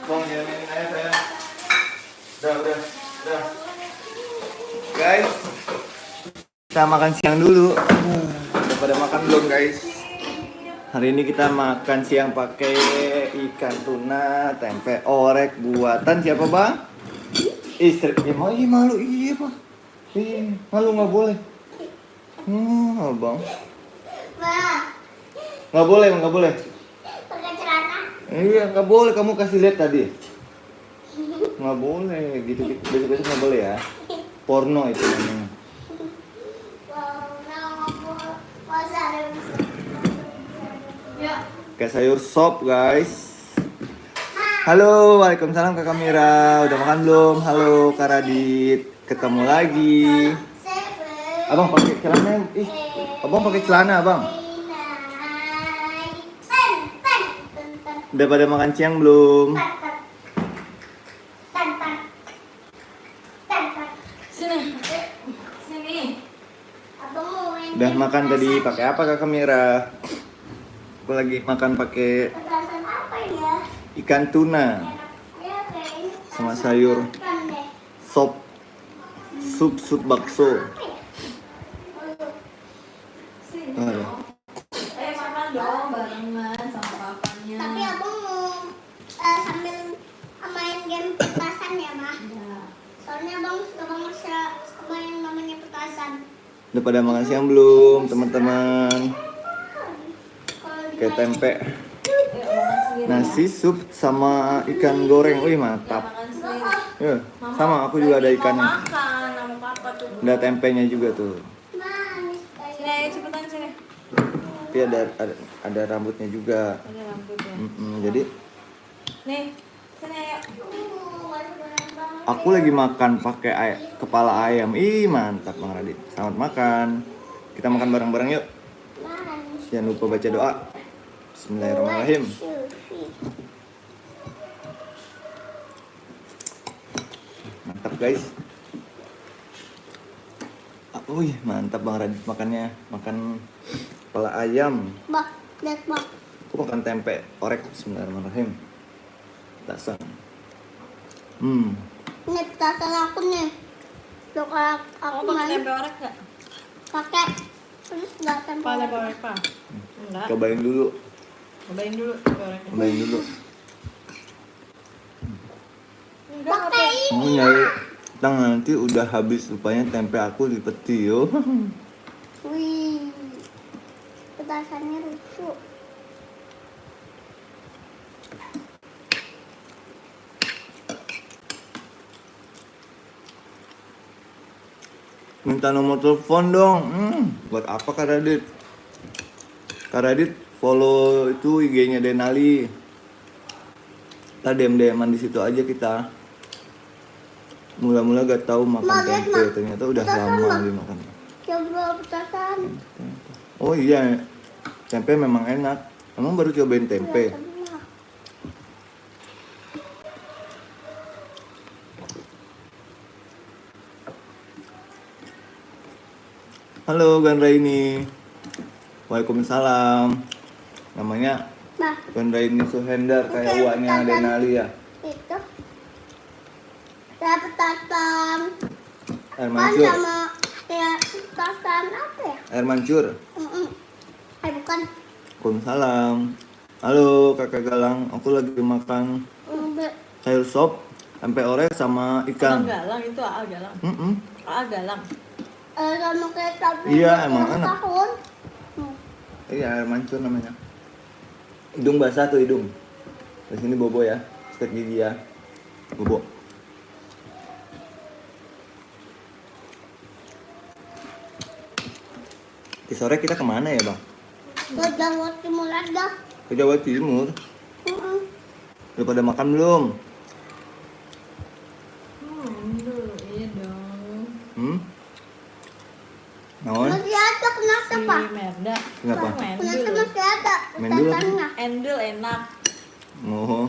Bang, jangan main aja saya. Udah. Guys, kita makan siang dulu. Udah pada makan belum guys? Hari ini kita makan siang pakai ikan tuna, tempe orek buatan siapa bang? Istri. Malu iya bang. Malu nggak boleh. Bang. Nggak boleh. Pakai celana. Iya nggak boleh, kamu kasih lihat tadi. Nggak boleh gitu, besok nggak boleh ya. Porno itu namanya. Kayak sayur sop guys. Halo, waalaikumsalam Kakak Mira. Udah makan belum? Halo Kak Radit. Ketemu lagi. Abang pakai celana. Abang pakai celana abang. Udah pada makan siang belum? Sini. Udah makan tadi pakai apa Kakak Mira? Aku lagi makan pakai Petasan apa ya? ikan tuna sama sayur sup bakso. Ada. Makan dong barengan sama papanya. Tapi abang mau sambil main game petasan ya, Ma? Ya. Soalnya abang suka banget sama yang namanya petasan. Udah pada makan siang belum teman-teman? Kalau Kayak tempe, Yuk makan sendiri. nasi, sup sama ikan goreng. Wih Ya, mantap. makan sendiri. Ya, sama aku juga ada Lagi mau ikannya. makan sama papa tuh. Ada tempenya juga tuh. manis Sini kayak ayo cepetan sini. Tapi ada rambutnya juga. Ada rambutnya. Jadi Nih, sini ayo. aku lagi makan pakai kepala ayam. Ih mantap Bang Radit. Selamat makan. Kita makan bareng-bareng yuk. manis. Jangan lupa baca doa. Bismillahirrahmanirrahim. Mantap guys. Wih mantap Bang Radit makannya. Makan kepala ayam. Bak, lihat bak. Aku makan tempe orek. Bismillahirrahmanirrahim. Petasan. Ini petasan aku nih. Tuh kalau aku Mau pakai main tempe orek nggak? pakai terus nggak tempe Pakai tempe orek. orek pak? Enggak. Cobain dulu. Cobain dulu tempe oreknya. Cobain dulu. Enggak Pakai apa? Kamu nyari tang nanti udah habis rupanya tempe aku di peti yo. Wih, petasannya lucu. Minta nomor telepon dong. Buat apa Kak Radit? Kak Radit follow itu IG-nya Denali. Kita DM-an di situ aja kita. Mula-mula gak tahu makan Ma, lihat, tempe, Ma. ternyata udah Petasan, lama Ma. dimakan. Coba petasan. Oh iya, tempe memang enak. Emang baru cobain tempe? Pernah. Halo Gan Raini. Waalaikumsalam. Namanya Nah, Gan Raini Suhendar kayak Oke, uaknya petasan. Denali ya. itu. Saya petasan. Air Kan mancur. sama kayak petasan apa ya? Air mancur. Bukan. Waalaikumsalam. Halo Kakak Galang, aku lagi makan sayur sop, tempe orek sama Abang ikan. galang itu AA galang. Mm-mm. AA galang. Sama kayak tapi Iya, ulang emang enak. tahun. Iya air mancur namanya. Hidung basah tuh hidung. Di sini bobo ya, sikat gigi ya, bobo. Di sore kita kemana ya bang? Ke Jawa Timur aja. Ke Jawa Timur. Mm-mm. Udah pada makan belum? Dulu iya dong. Naon? Masih ada kenapa Si Pak? Merda. Kenapa? Mendul. Kenapa masih ada Mendul apa? petasannya? Endul enak. Oh,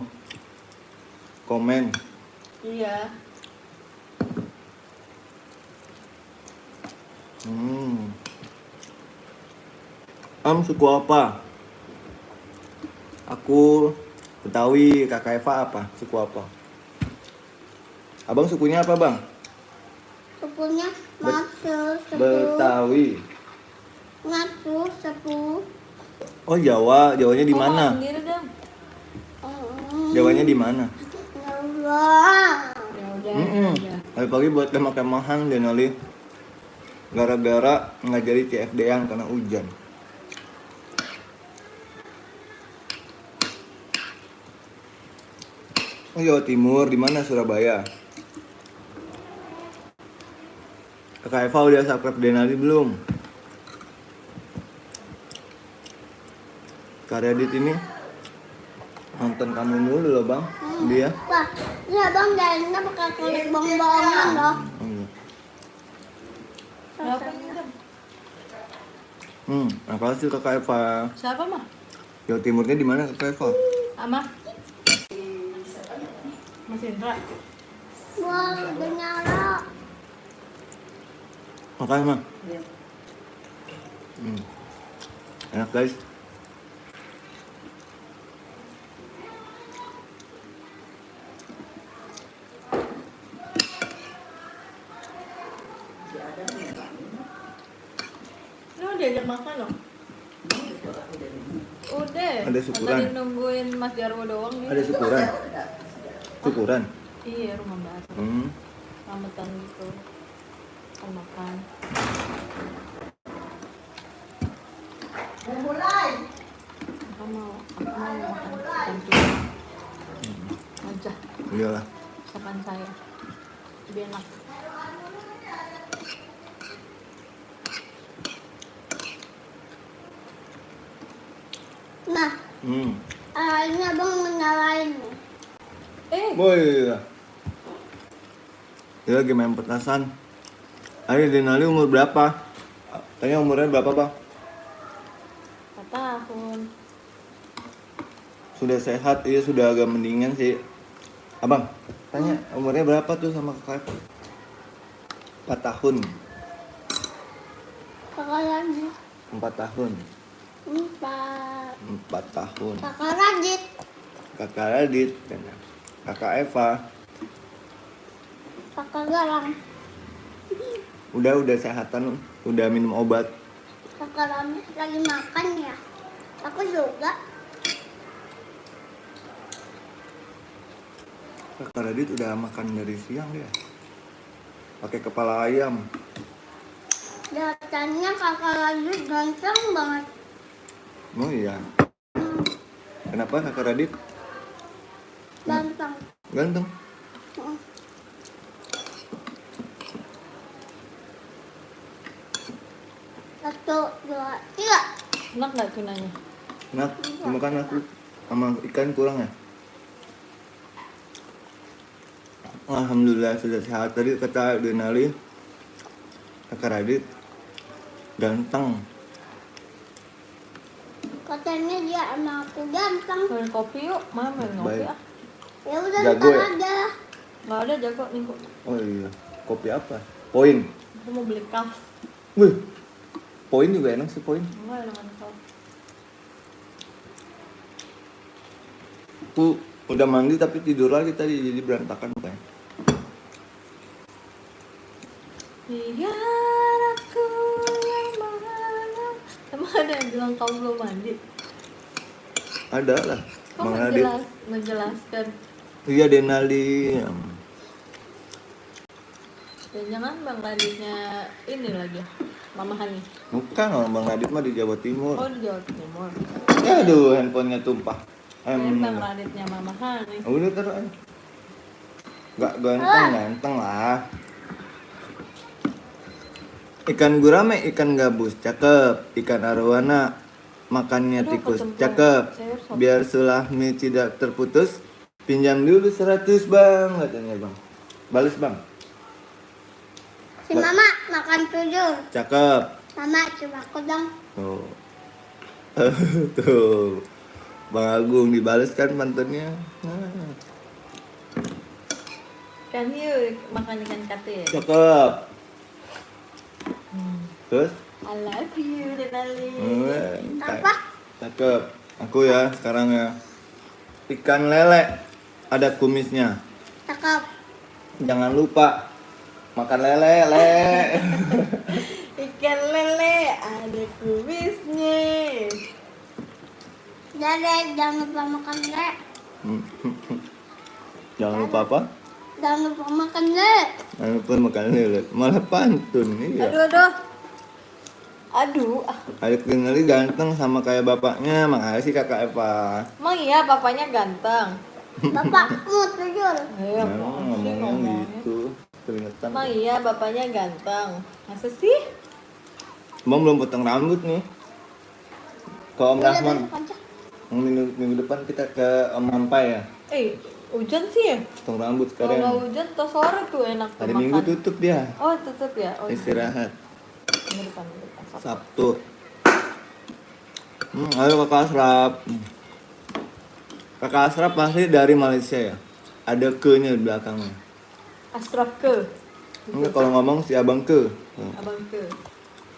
komen. Iya. Suku apa? Aku Betawi, kakak Eva apa? Suku apa? Abang sukunya apa bang? Sukunya Matsu, sepu. Betawi. Matsu, sepu. Oh Jawa, Jawanya di Kok mana? makan sendiri dong? Jawanya di mana? Ya Allah. Ya udah, udah. Pagi-pagi buat kemah-kemahan Denali. Gara-gara nggak jadi CFD-an karena hujan. Oh Jawa Timur, di mana Surabaya? Kakak Eva udah subscribe Denali belum? Kak Radit ini nonton kamu dulu loh bang, dia. Wah, ya bang, jadinya pakai kulit bong-bongan loh. Berapa nih dong? Apa sih kakak Eva? Siapa mah? Jawa Timurnya di mana kakak Eva? Ama? Mas Indra. Wah, udah nyala. Makan mah. Enak guys. Lu diajak makan loh. Udah. Ada syukuran. Tadi nungguin Mas Jarwo doang nih. Ada syukuran. Syukuran. Iya, rumah bahasa. Selamatan gitu. Kan makan. Aku mau makan ikan aja. Iyalah. Masakan saya. Lebih enak. Nah, ini abang menyalain nih. Boy. Dia lagi main petasan. Ayo Denali umur berapa? Tanya umurnya berapa bang? 4 tahun. Sudah sehat, iya sudah agak mendingan sih. Abang, tanya umurnya berapa tuh sama kakak Eva? 4 tahun. Kakak Radit. 4 tahun. 4. 4 tahun. Kakak Radit. Kakak Radit dan kakak Eva. Kakak Galang. Udah sehatan, udah minum obat. Kakak Radit lagi makan ya. Aku juga. Kakak Radit udah makan dari siang dia. Pakai kepala ayam. Datanya kakak Radit ganteng banget. Oh iya. Kenapa kakak Radit Ganteng. ganteng? Satu, dua, tiga. Enak nggak tunanya? Enak, makan aku sama ikan kurang ya? Alhamdulillah sudah sehat. Tadi kata Denali kakak Radit ganteng. Katanya dia anakku ganteng. Main kopi yuk, mana main kopi Baik. ah? Ya udah Jago ntar ya? aja. Nggak ada jago nih kok. Oh iya, kopi apa? Poin. Aku mau beli kaf. Wih, poin juga enak sih poin. Enggak ada kaf. Aku udah mandi tapi tidur lagi tadi jadi berantakan kayak. Biar aku yang malam. Emang ada yang bilang kamu belum mandi? Ada lah. Kok Bang Radit. menjelaskan? Iya Denali. Jangan Bang Raditnya ini lagi, Mama Hani. Bukan orang Bang Radit mah di Jawa Timur. Oh di Jawa Timur. Aduh, handphonenya tumpah. Ini Bang Raditnya Mama Hani. Udah taruh aja. Gak ganteng lah. Ikan gurame, ikan gabus, cakep. Ikan arowana, makannya Aduh, tikus, kecemplung. cakep. Sayur sop. Biar sulahmi tidak terputus, pinjam dulu 100 bang, katanya bang. Balas bang. Si mama makan 7. Cakep. Mama coba aku dong. Tuh. Tuh. Bang Agung dibales kan mantannya. Nah. Kan yuk makan ikan kate. Cakep. Terus? I love you Denali. Apa? Cakep. Aku ya sekarang ya. ikan lele, ada kumisnya. Cakep. Jangan lupa makan lele, le. Ikan lele ada kumisnya. Dede, jangan lupa makan le. Jangan lupa apa? Jangan lupa makan le. Jangan lupa makan lele. Malah pantun, iya. Aduh. Aduh. Adik Neli ganteng sama kayak bapaknya. Makasih kakak Eva. Emang iya bapaknya ganteng. Bapakmu tidur. Iya, Memang ngomongnya gitu. Keringetan. Emang iya bapaknya ganteng. Masa sih? Bang belum potong rambut nih. Ke Om Udah, Rahman. besok aja. Minggu depan kita ke Om Mampai ya. Hujan sih ya? Potong rambut Kalau nggak sekarang. hujan tuh sore tuh enak tuh Hari makan. Minggu tutup dia. Oh tutup ya? Oh, Istirahat. Minggu depan. Sabtu. Ayo kakak Asrap. Kakak Asrap pasti dari Malaysia ya. Ada ke-nya di belakangnya. Asraf ke. Enggak, kalau ngomong si abang ke. Abang ke.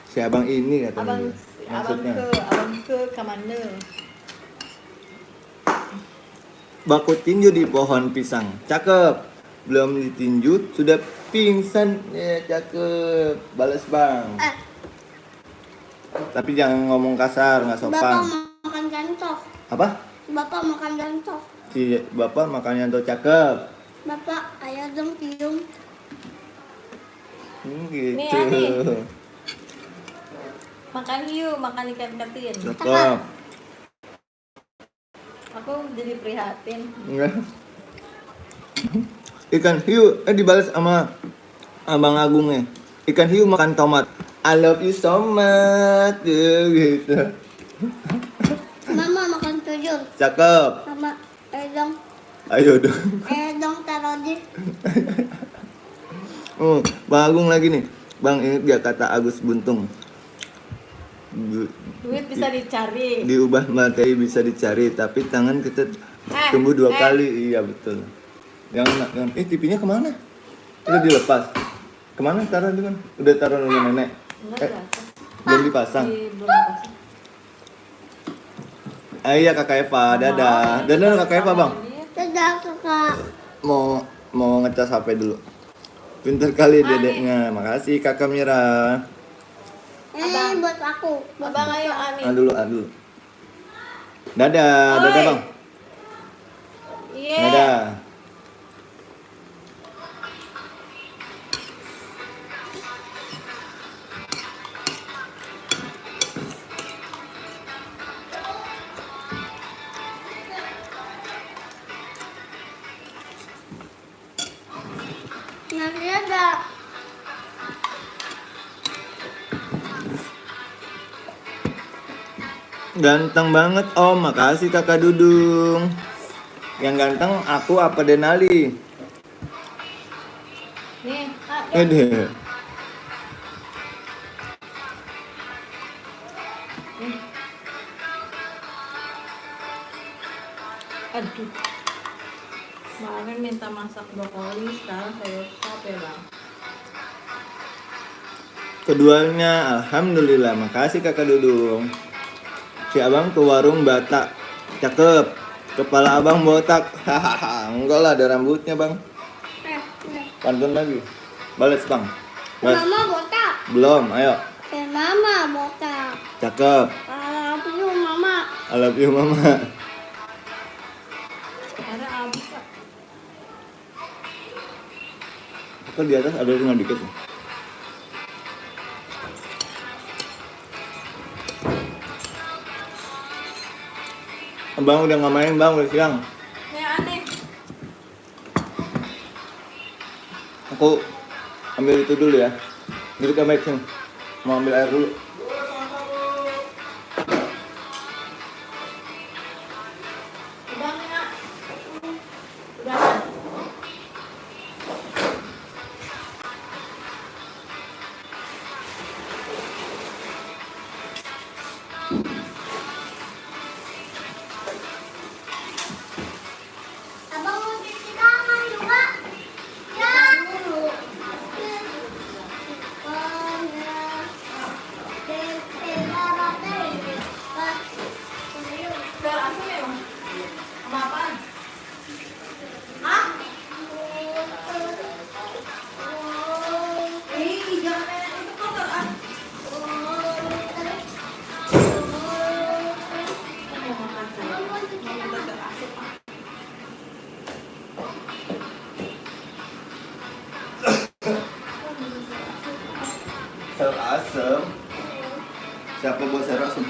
Si abang ini katanya. Abang dia. Maksudnya. abang ke kemana? Baku tinju di pohon pisang. Cakep. Belum ditinju sudah pingsan. Ya, cakep. Balas bang. Tapi jangan ngomong kasar, nggak Bapak sopan. makan gantok. Apa? Bapak makan gantok. Si bapak makannya tuh cakep. Bapak, ayo dong cium. Gitu. Nih, Ani. Makan hiu, makan ikan katin. Cakep. Aku jadi prihatin. Enggak. Ikan hiu dibalas sama Abang Agung nih. Ikan hiu makan tomat. I love you so much. Gitu. Mama makan tuyul. Cakep. Mama, ayo dong. Ayo dong. Ayo dong taruh di. Bang Agung lagi nih. Bang, ingat gak kata Agus Buntung? Duit bisa dicari. Diubah materi bisa dicari, tapi tangan kita tumbuh dua kali. Iya betul. Jangan. TV-nya kemana? Udah dilepas. Kemana taruh itu kan? Udah taruh rumah nenek. Belum dipasang. Belum dipasang. Iya kakak Eva, dadah. Dadah kakak Eva bang. Dadah kakak. Mau ngecas HP dulu. Pintar kali dedeknya. Makasih kakak Mira. Buat aku. Abang ayo Ani. Dulu. Dadah bang. Iya. Dadah. Nanti ada. Ganteng banget om, makasih kakak Dudung. Yang ganteng aku apa Denali? Nih, Deh. Aduh. Kemarin minta masak brokoli, sekarang sayur sop ya bang. Keduanya alhamdulillah, makasih kakak Dudung. Si abang ke warung Batak, cakep. Kepala abang botak, hahaha. Enggak lah, ada rambutnya bang. Pantun lagi. Balas bang. Balas. Mama botak. Belum, ayo. Mama botak. Cakep. Love you mama. I love you mama. Ada habis kak. Kok di atas ada tinggal dikit nih. Abang udah nggak main bang, udah siang. Nih aneh. Aku ambil itu dulu ya. Duduk ke mic sini. Mau ambil air dulu. Udah nggak? Udah kan? Abang mau cuci tangan juga. Ya. asem. Siapa buat sayur asem?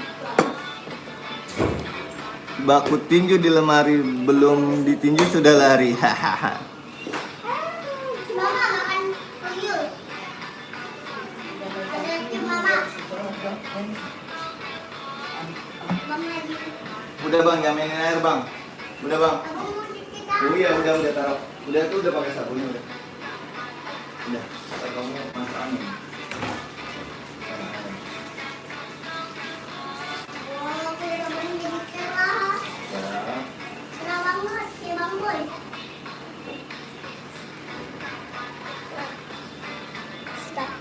Baku tinju di lemari, belum ditinju sudah lari. Hahaha. Mama makan tuyul. Ada tim mama. Mama lagi. Udah bang, jangan mainin air bang. Udah bang. Aku mau dikit ah. Oh iya, udah taruh. Udah tuh udah pakai sabunnya udah. Udah, ntar kamu masuk angin. Wow, kulit abang jadi cerah. Ya. Cerah banget si Bang Boy. Stop.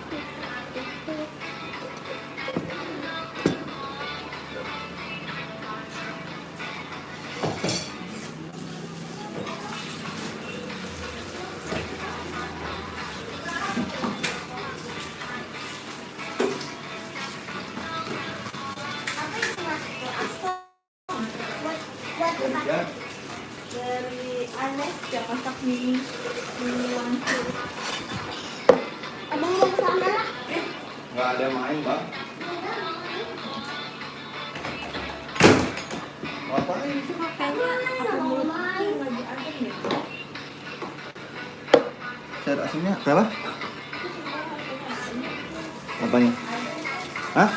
Apa itu mas? Buat apa? Ya. Dari Alex yang masak mie wangsit. Abang mau kesana lah. Nggak ada main bang. Ngapain? Cuma kayaknya aku mulut aku lagi adem ya. Sayur asemnya berapa? Apanya? Hah?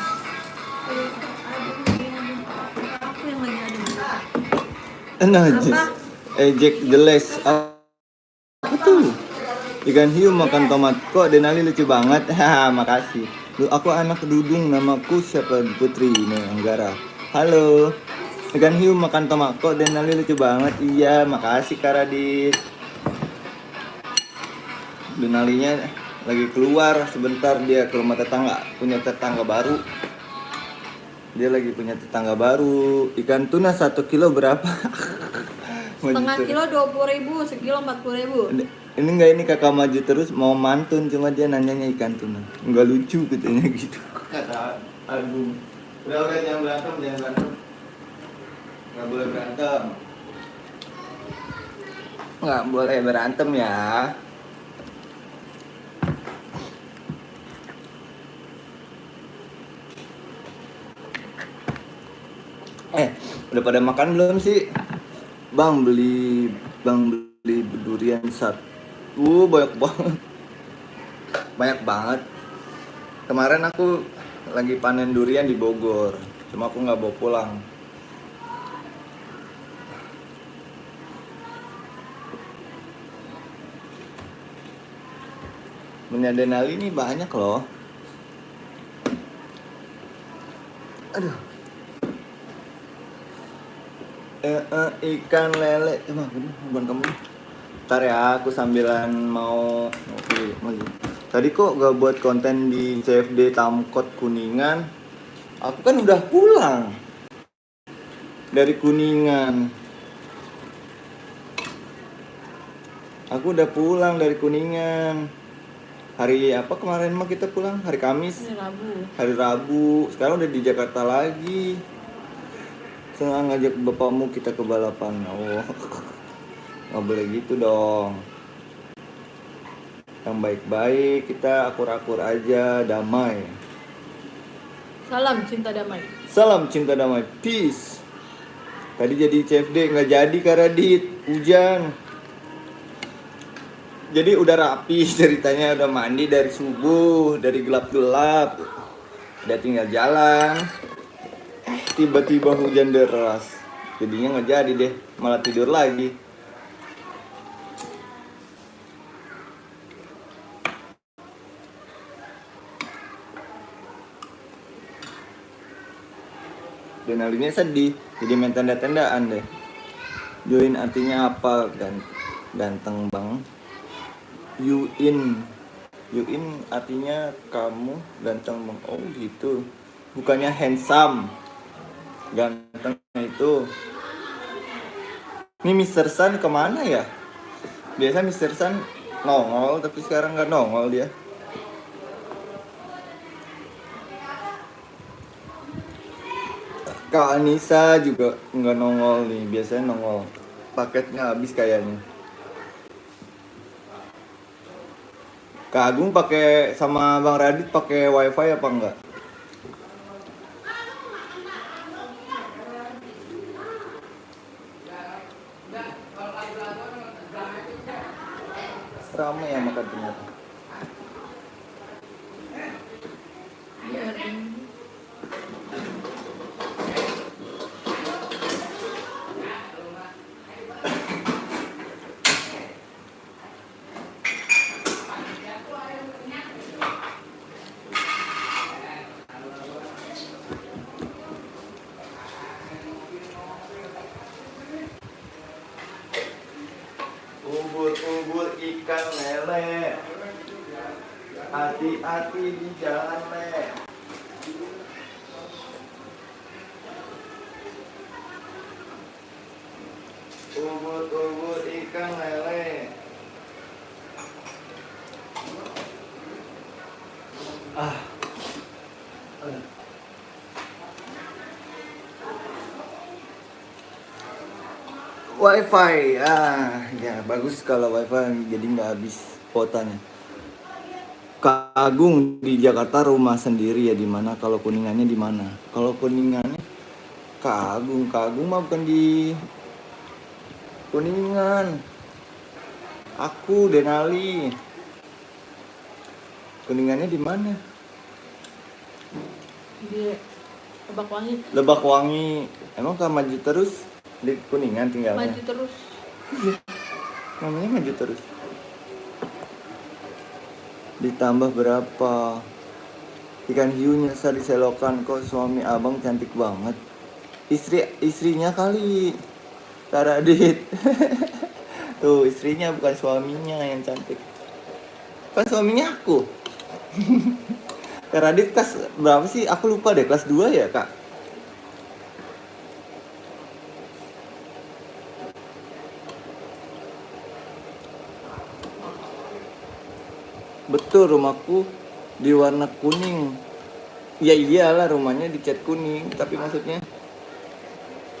Aku yang lagi adem. Najis. Ejek jeles. Apa tuh? Ikan hiu makan tomat. Kok Denali lucu banget. Haha, makasih. Lu aku anak Dudung, namaku siapa? Putri Anggara. Halo. Ikan hiu makan tomat. Kok Denali lucu banget. Iya, makasih Kak Radit. Denalinya lagi keluar sebentar, dia ke rumah tetangga, punya tetangga baru. Dia lagi punya tetangga baru. Ikan tuna 1 kilo berapa? Setengah Maju kilo 20.000, sekilo 40.000. Ini enggak, ini kakak maju terus mau mantun, cuma dia nanyanya ikan tuna. Enggak lucu katanya gitu. Kata Agung. Udah jangan berantem, jangan berantem. Enggak boleh berantem. Enggak boleh berantem ya. Udah pada makan belum sih? Bang beli durian satu, banyak banget. Banyak banget. Kemarin aku lagi panen durian di Bogor, cuma aku nggak bawa pulang. Punya Denali ini banyak loh. Aduh. Ikan lele. Bukan kamu. Ntar ya, aku sambilan mau lagi. Tadi kok gak buat konten di CFD Tamkot Kuningan. Aku kan udah pulang dari Kuningan. Aku udah pulang dari Kuningan. Hari apa kemarin mah kita pulang? Hari Kamis. Ini Rabu. Hari Rabu. Sekarang udah di Jakarta lagi. Senang ngajak bapakmu kita ke balapan. Oh, nggak boleh gitu dong. Yang baik-baik, kita akur-akur aja, damai. Salam cinta damai. Salam cinta damai, peace. Tadi jadi CFD nggak jadi Kak Radit, hujan. Jadi udah rapi ceritanya, udah mandi dari subuh, dari gelap-gelap, udah tinggal jalan. Tiba-tiba hujan deras, jadinya nggak jadi deh, malah tidur lagi. Denalinya sedih, jadi main tenda-tendaan deh. Join artinya apa? Ganteng bang. Yuin artinya kamu ganteng bang. Oh gitu, bukannya handsome. Ganteng itu. Ini Mr. Sun kemana ya? Biasa Mr. Sun nongol, tapi sekarang nggak nongol dia. Kak Anissa juga nggak nongol nih, biasanya nongol. Paketnya habis kayaknya. Kak Agung pakai sama Bang Radit pakai wifi apa enggak? Ramai yang makan ternyata. Ubur-ubur ikan lele, hati-hati di jalan le. Ubur-ubur ikan lele. Ah. Wifi, ya bagus kalau wifi jadi nggak habis kuotanya. Kak Agung di Jakarta rumah sendiri ya, di mana? Kalau Kuningannya di mana? Kalau Kuningannya Kak Agung mah bukan di Kuningan. Aku Denali. Kuningannya di mana? Di Lebakwangi. Lebakwangi. Emang Kak maju terus di Kuningan tinggalnya? Maju terus. Namanya maju terus. Ditambah berapa? Ikan hiu nyasar di selokan, kok suami abang cantik banget. Istrinya kali. Kak Radit. Tuh istrinya bukan suaminya yang cantik. Kan suaminya aku. Kak Radit kelas berapa sih? Aku lupa deh, kelas 2 ya kak? Betul, rumahku di warna kuning. Ya iyalah, rumahnya dicat kuning, tapi maksudnya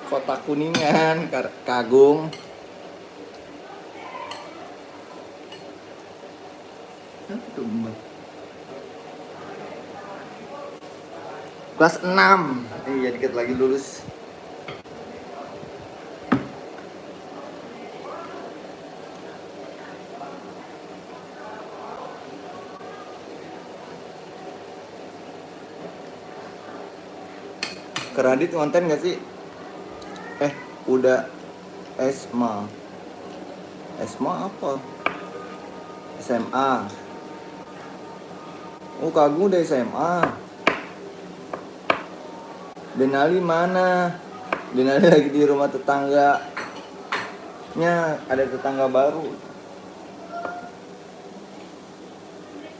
kota Kuningan, Kagung. Kelas 6. Iya, dikit lagi lulus. Keradit konten gak sih? Udah Esma apa? SMA. Oh, Kagung udah SMA. Denali mana? Denali lagi di rumah tetangganya. Ada tetangga baru.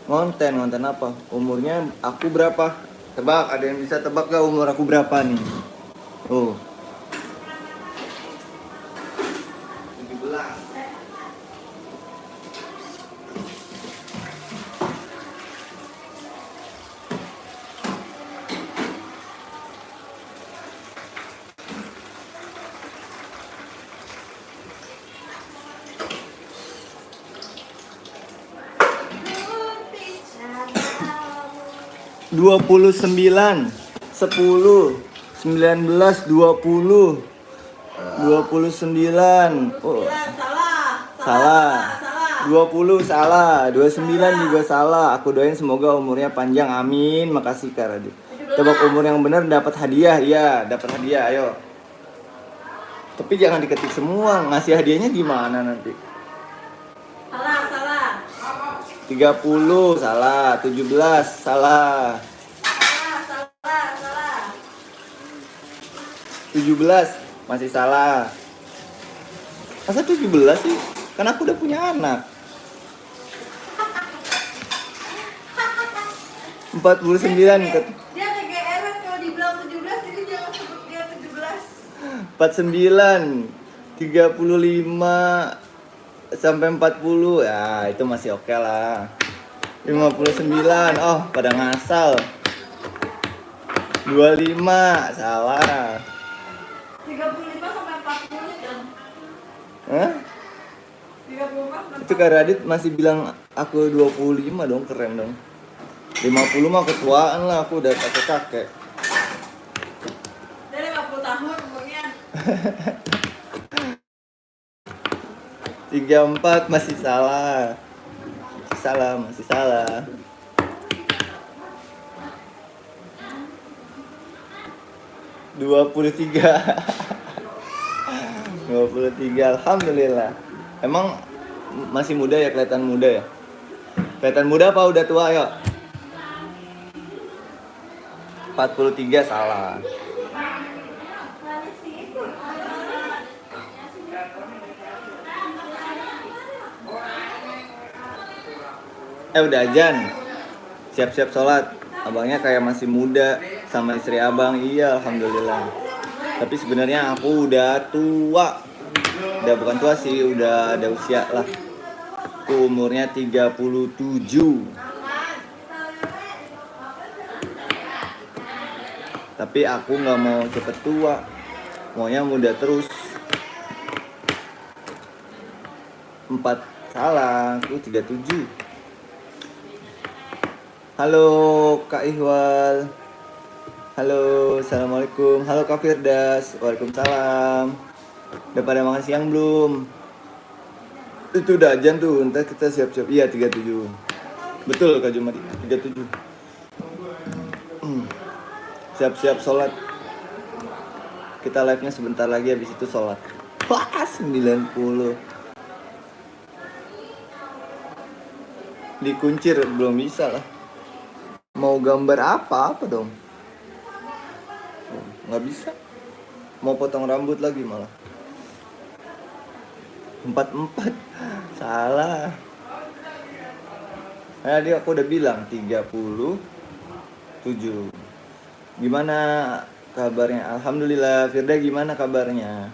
Ngonten apa? Umurnya aku berapa? Tebak, ada yang bisa tebak gak umur aku berapa nih? Oh. 17. Ku 29, 10, 19, 20, 29. Oh, salah. 20 salah, 29 juga salah. Aku doain semoga umurnya panjang, amin. Makasih Kak Radit. Tebak umur yang benar dapat hadiah. Iya, dapat hadiah. Ayo. Tapi jangan diketik semua. Ngasih hadiahnya gimana nanti? Salah. 30 salah, 17 salah. 17 masih salah. Masa 17 sih? Kan aku udah punya anak. 49 ke Dia kegeeran kalau dibilang 17, jadi jangan sebut dia 17. 49, 35 sampai 40. Ya, itu masih oke lah. 59. Oh, pada ngasal. 25 salah. 35 sampai 40 kan? Hah? 34 Itu Kak Radit masih bilang aku 25 dong, keren dong. 50 mah ketuaan lah, aku udah kakek-kakek. Dia 50 tahun umurnya. 34 masih salah. Masih salah. Dua puluh tiga. 23, alhamdulillah. Emang masih muda ya, kelihatan muda ya? Kelihatan muda apa udah tua ya? 43 salah. Udah azan. Siap-siap sholat. Abangnya kayak masih muda sama istri abang. Iya, alhamdulillah. Tapi sebenarnya aku udah tua. Udah bukan tua sih, udah ada usia lah. Aku umurnya 37. Tapi aku nggak mau cepet tua. Maunya muda terus. 4 salah, aku 37. Halo Kak Ihwal. Halo, assalamualaikum. Halo Kak Firdas. Waalaikumsalam. Udah pada makan siang belum? Itu udah azan tuh. Ntar kita siap-siap. Iya 37. Betul Kak Jumadi 37. Siap-siap sholat. Kita live-nya sebentar lagi, habis itu sholat. Wah 90. Dikuncir belum bisa lah. Mau gambar apa dong? Nggak bisa. Mau potong rambut lagi malah. 44. Salah. Tadi aku udah bilang 37. Gimana kabarnya? Alhamdulillah. Firda gimana kabarnya?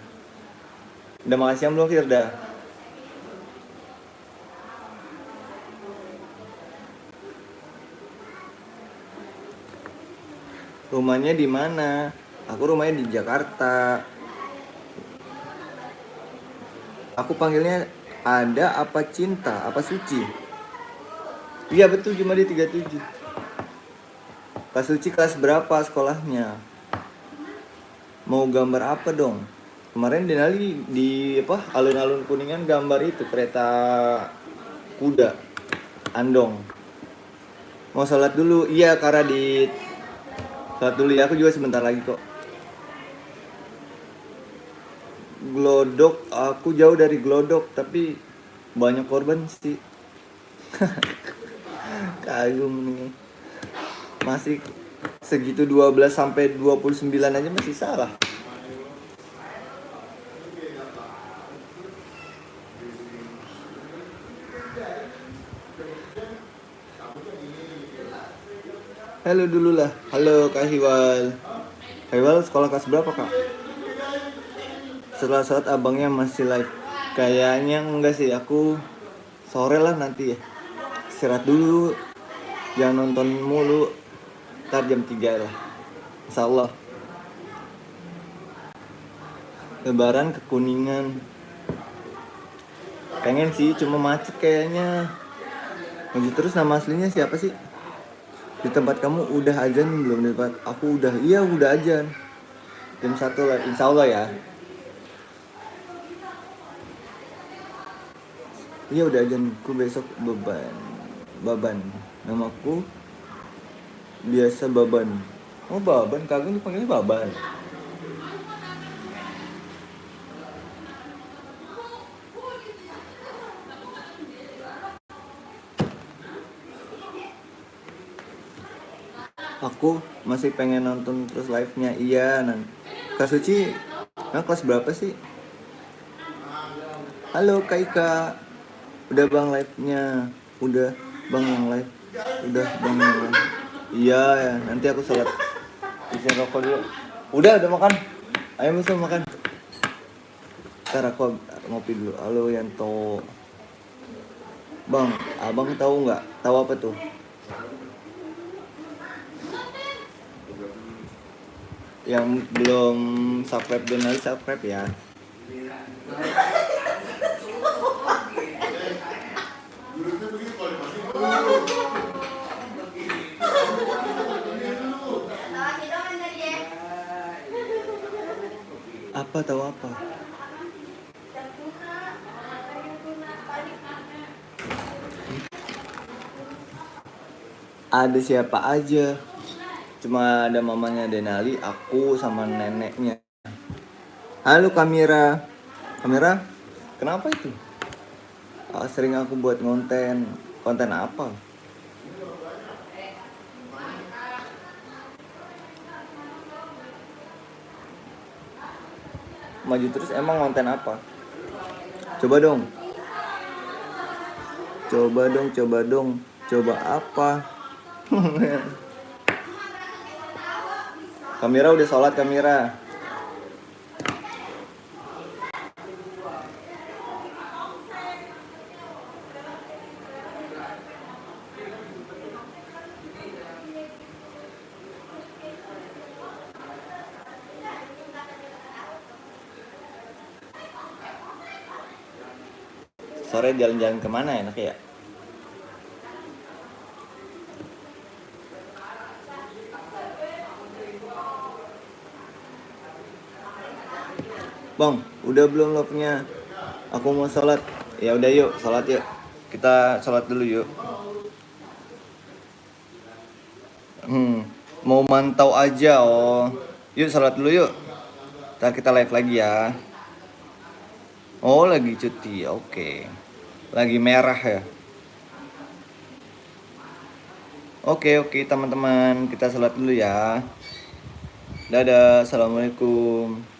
Udah makan siang belum Firda? Rumahnya di mana? Aku rumahnya di Jakarta. Aku panggilnya Ada apa Cinta, apa Suci? Iya betul, cuma di 37. Kak Suci kelas berapa sekolahnya? Mau gambar apa dong? Kemarin Denali di apa? Alun-alun Kuningan gambar itu kereta kuda Andong. Mau sholat dulu? Iya Kak Radit. Sholat dulu ya, aku juga sebentar lagi kok. Glodok, aku jauh dari Glodok, tapi banyak korban sih. Kagum nih. Masih segitu 12 sampai 29 aja masih salah. Halo dulu lah. Halo Kak Hiwal. Kak Hiwal sekolah kelas berapa Kak? Setelah saat abangnya masih live. Kayaknya enggak sih, aku sore lah nanti ya. Istirahat dulu. Jangan nonton mulu. Ntar jam 3 lah. Insyaallah. Lebaran ke Kuningan. Pengen sih, cuma macet kayaknya. Lanjut terus, nama aslinya siapa sih? Di tempat kamu udah azan belum? Di tempat aku udah. Iya udah azan. Jam 1 lah, insyaallah ya. Iya udah azan. Ku besok Baban. Namaku biasa Baban. Oh Baban, kagum dipanggilnya Baban. Aku masih pengen nonton terus live-nya. Iya, Kak Suci, kelas berapa sih? Halo Kak Ika. Udah bang live-nya. Udah bang yang live. Udah bang yang live. Iya ya, nanti aku sholat. Isiin rokok dulu. Udah makan. Ayo masuk makan. Ntar aku ngopi dulu. Halo Yanto. Bang, abang tahu nggak? Tahu apa tuh? Yang belum subscribe Denali subscribe ya. Apa tahu apa? Ada siapa aja? Cuma ada mamanya Denali, aku sama neneknya. Halo Kamira. Kamira, kenapa itu? Sering aku buat konten. Konten apa? Maju terus emang konten apa? Coba dong. Coba dong, coba dong. Coba apa? Kamira udah sholat Kamira. Sore jalan-jalan kemana enak ya? Bang, udah belum love-nya? Aku mau sholat. Ya udah yuk, sholat yuk. Kita sholat dulu yuk. Mau mantau aja oh. Yuk sholat dulu yuk. Ntar kita live lagi ya. Oh lagi cuti, oke. Lagi merah ya. Oke teman-teman, kita sholat dulu ya. Dadah, assalamualaikum.